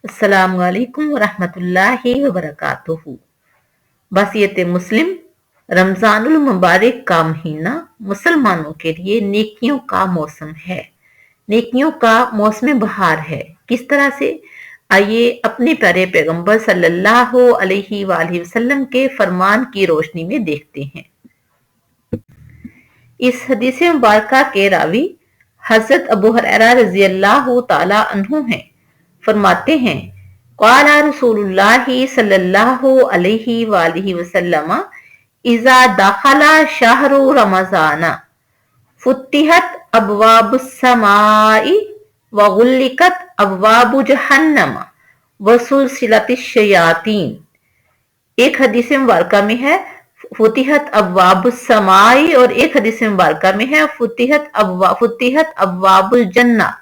अस्सलाम वालेकुम वरहमतुल्लाहि वबरकातुहू। बसियत मुस्लिम। रमजानुल मुबारक का महीना मुसलमानों के लिए नेकियों का मौसम है, नेकियों का मौसम बहार है। किस तरह से, आइए अपने प्यारे पैगंबर सल्लल्लाहु अलैहि वसल्लम के फरमान की रोशनी में देखते हैं। इस हदीस मुबारक के रावी हजरत अबू हुरैरा रज़ी अल्लाह तआला अन्हु हैं। फरमाते हैं, क़ाला रसूलुल्लाह सल्लल्लाहु अलैहि वसल्लम इज़ा दखला शहरु रमज़ाना फुत्तिहत अबवाबुस समाई व गुल्लिकत अबवाबु जहन्नम व सुलसिलतिश शयातीन। एक हदीस मुबारक में है फुतिहत अबवाबुस समाई और एक हदीस मुबारक में है फुतिहत अबवाबुल जन्ना।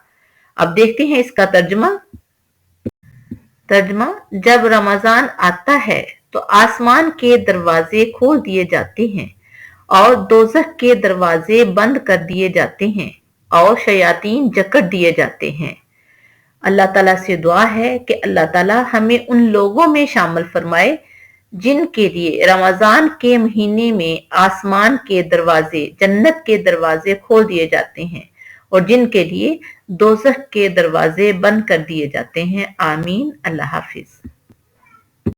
अब देखते हैं इसका तर्जुमा। जब रमजान आता है तो आसमान के दरवाजे खोल दिए जाते हैं और दोज़ख के दरवाजे बंद कर दिए जाते हैं और शयातीन जकड़ दिए जाते हैं। अल्लाह ताला से दुआ है कि अल्लाह ताला हमें उन लोगों में शामिल फरमाए जिनके लिए रमजान के महीने में आसमान के दरवाजे, जन्नत के दरवाजे खोल दिए जाते हैं और जिनके लिए दोज़ख के दरवाजे बंद कर दिए जाते हैं। आमीन। अल्लाह हाफिज।